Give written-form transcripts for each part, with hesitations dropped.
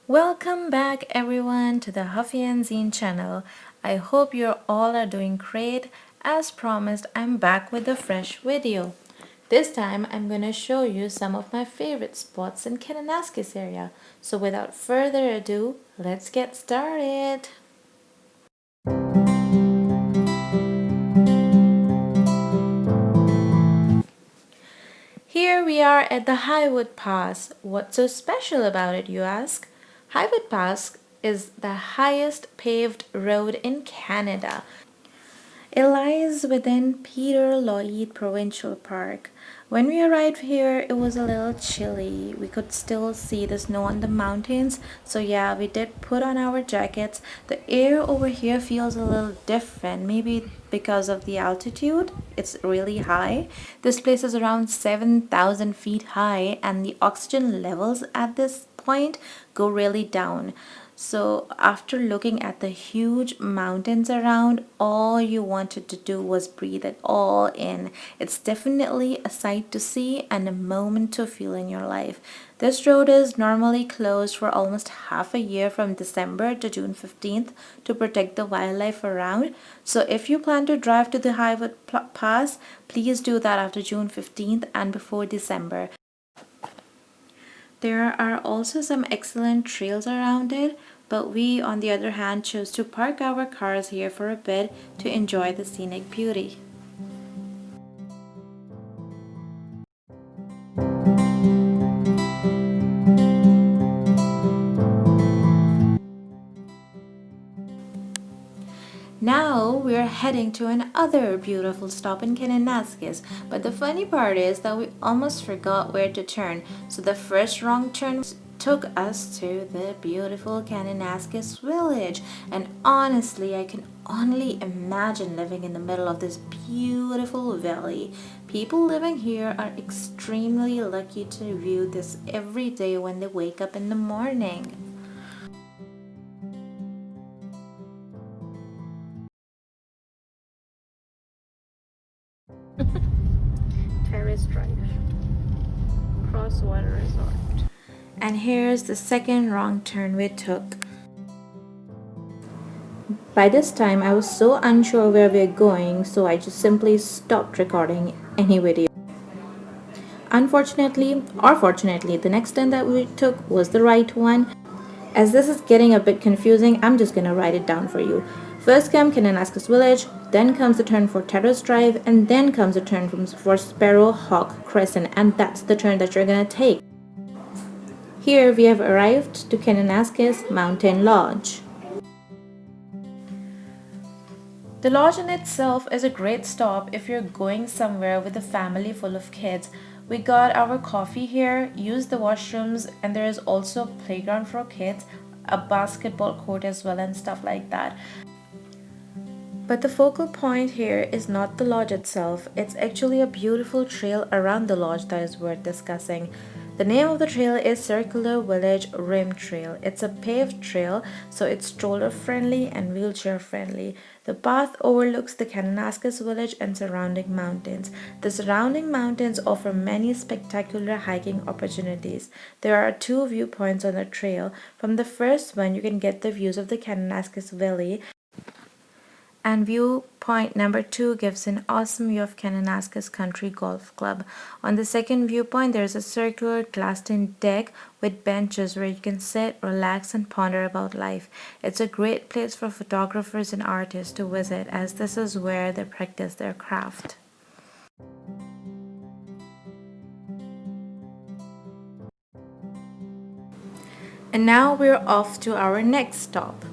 Welcome back everyone to the Huffy and Zine channel. I hope you all are doing great. As promised, I'm back with a fresh video. This time I'm going to show you some of my favorite spots in Kananaskis area. So without further ado, let's get started. Here we are at the Highwood Pass. What's so special about it, you ask? Highwood Pass is the highest paved road in Canada. It lies within Peter Lloyd Provincial Park. When we arrived here, it was a little chilly. We could still see the snow on the mountains, so yeah, we did put on our jackets. The air over here feels a little different, maybe because of the altitude. It's really high. This place is around 7,000 feet high, and the oxygen levels at this point go really down. So after looking at the huge mountains around, all you wanted to do was breathe it all in. It's definitely a sight to see and a moment to feel in your life. This road is normally closed for almost half a year from December to June 15th to protect the wildlife around. So if you plan to drive to the Highwood Pass, please do that after June 15th and before December. There are also some excellent trails around it, but we, on the other hand, chose to park our cars here for a bit to enjoy the scenic beauty. Now we're heading to another beautiful stop in Kananaskis, but the funny part is that we almost forgot where to turn, so the first wrong turn took us to the beautiful Kananaskis village. And honestly, I can only imagine living in the middle of this beautiful valley. People living here are extremely lucky to view this every day when they wake up in the morning. Terrace Drive, Crosswater Resort. And here's the second wrong turn we took. By this time, I was so unsure where we are going, so I just simply stopped recording any video. Unfortunately, or fortunately, the next turn that we took was the right one. As this is getting a bit confusing, I'm just gonna write it down for you. First comes Kananaskis Village, then comes the turn for Terrace Drive, and then comes the turn for Sparrow Hawk Crescent, and that's the turn that you're gonna take. Here we have arrived to Kananaskis Mountain Lodge. The lodge in itself is a great stop if you're going somewhere with a family full of kids. We got our coffee here, used the washrooms, and there is also a playground for kids, a basketball court as well, and stuff like that. But the focal point here is not the lodge itself, it's actually a beautiful trail around the lodge that is worth discussing. The name of the trail is Circular Village Rim Trail. It's a paved trail, so it's stroller friendly and wheelchair friendly. The path overlooks the Kananaskis village and surrounding mountains. The surrounding mountains offer many spectacular hiking opportunities. There are two viewpoints on the trail. From the first one, you can get the views of the Kananaskis Valley, and viewpoint number 2 gives an awesome view of Kananaskis Country Golf Club. On the second viewpoint, there's a circular glassed-in deck with benches where you can sit, relax, and ponder about life. It's a great place for photographers and artists to visit, as this is where they practice their craft. And now we're off to our next stop.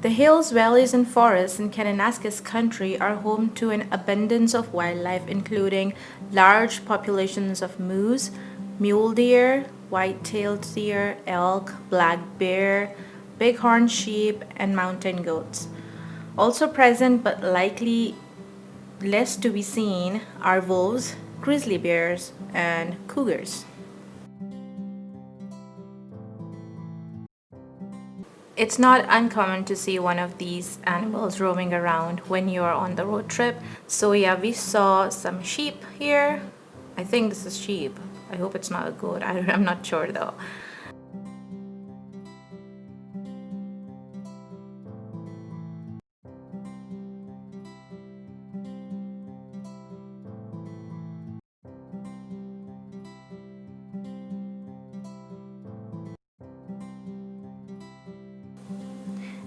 The hills, valleys, and forests in Kananaskis country are home to an abundance of wildlife, including large populations of moose, mule deer, white-tailed deer, elk, black bear, bighorn sheep, and mountain goats. Also present but likely less to be seen are wolves, grizzly bears, and cougars. It's not uncommon to see one of these animals roaming around when you are on the road trip. So yeah, we saw some sheep here. I think this is sheep. I hope it's not a goat. I'm not sure though.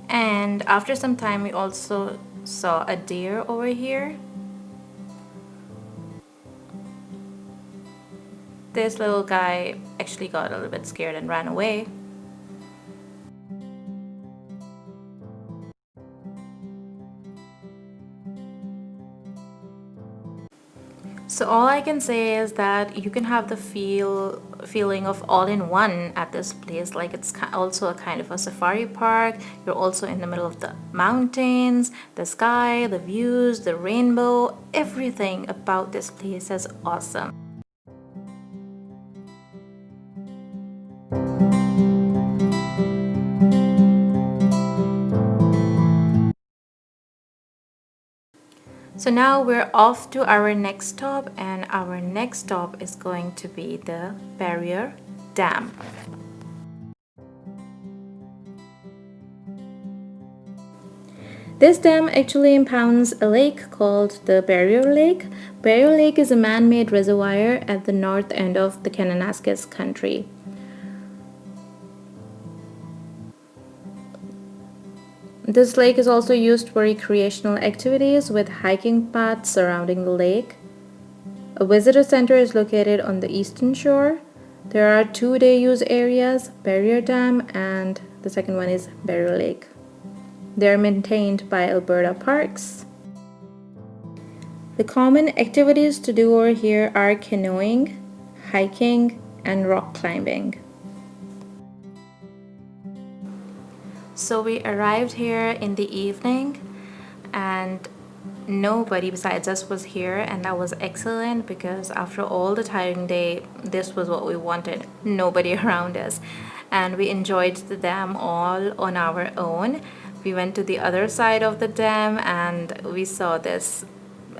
And after some time, we also saw a deer over here. This little guy actually got a little bit scared and ran away. So all I can say is that you can have the feeling of all-in-one at this place. Like it's also a kind of a safari park. You're also in the middle of the mountains, the sky, the views, the rainbow. Everything about this place is awesome. So now we're off to our next stop, and our next stop is going to be the Barrier Dam. This dam actually impounds a lake called the Barrier Lake. Barrier Lake is a man-made reservoir at the north end of the Kananaskis country. This lake is also used for recreational activities with hiking paths surrounding the lake. A visitor center is located on the eastern shore. There are two day use areas, Barrier Dam and the second one is Barrier Lake. They are maintained by Alberta Parks. The common activities to do over here are canoeing, hiking, and rock climbing. So we arrived here in the evening and nobody besides us was here, and that was excellent because after all the tiring day, this was what we wanted. Nobody around us. And we enjoyed the dam all on our own. We went to the other side of the dam and we saw this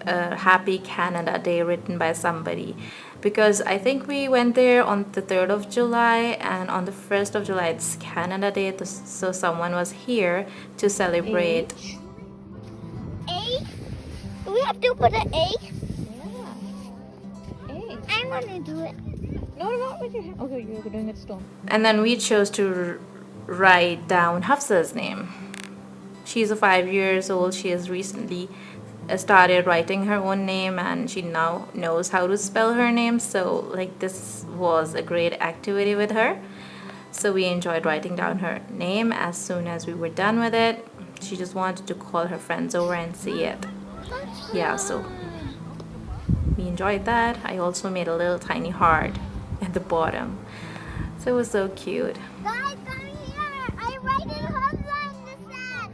Happy Canada Day written by somebody, because I think we went there on the 3rd of July and on the 1st of July it's Canada Day, so someone was here to celebrate. A? Do we have to put an A? Yeah. Hey. I want to do it. No, not with your hand. Okay, you're doing it stone. And then we chose to write down Hafsa's name. She's 5 years old. She has recently started writing her own name and she now knows how to spell her name. So like this was a great activity with her. So we enjoyed writing down her name. As soon as we were done with it, she just wanted to call her friends over and see it. Yeah, so we enjoyed that. I also made a little tiny heart at the bottom. So it was so cute. Guys, come here. I write in Hamza in the sand.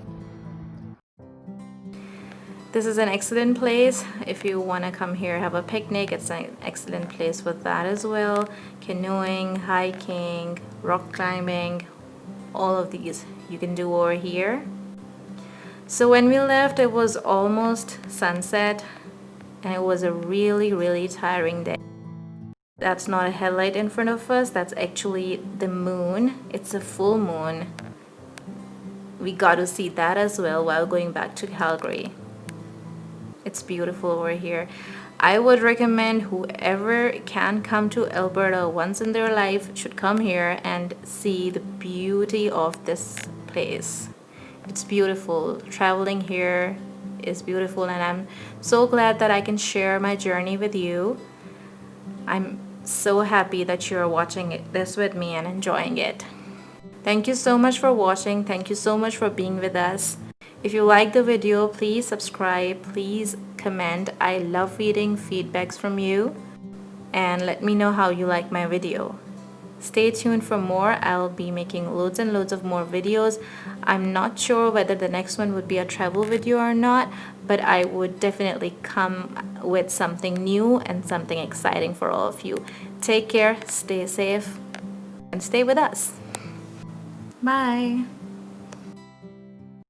This is an excellent place. If you want to come here, have a picnic, it's an excellent place with that as well. Canoeing, hiking, rock climbing, all of these you can do over here. So when we left, it was almost sunset and it was a really tiring day. That's not a headlight in front of us, that's actually the moon. It's a full moon. We got to see that as well while going back to Calgary. It's beautiful over here. I would recommend whoever can come to Alberta once in their life should come here and see the beauty of this place. It's beautiful. Traveling here is beautiful and I'm so glad that I can share my journey with you. I'm so happy that you're watching this with me and enjoying it. Thank you so much for watching. Thank you so much for being with us. If you like the video, please subscribe, please comment. I love reading feedbacks from you and let me know how you like my video. Stay tuned for more. I'll be making loads and loads of more videos. I'm not sure whether the next one would be a travel video or not, but I would definitely come with something new and something exciting for all of you. Take care, stay safe, and stay with us. Bye.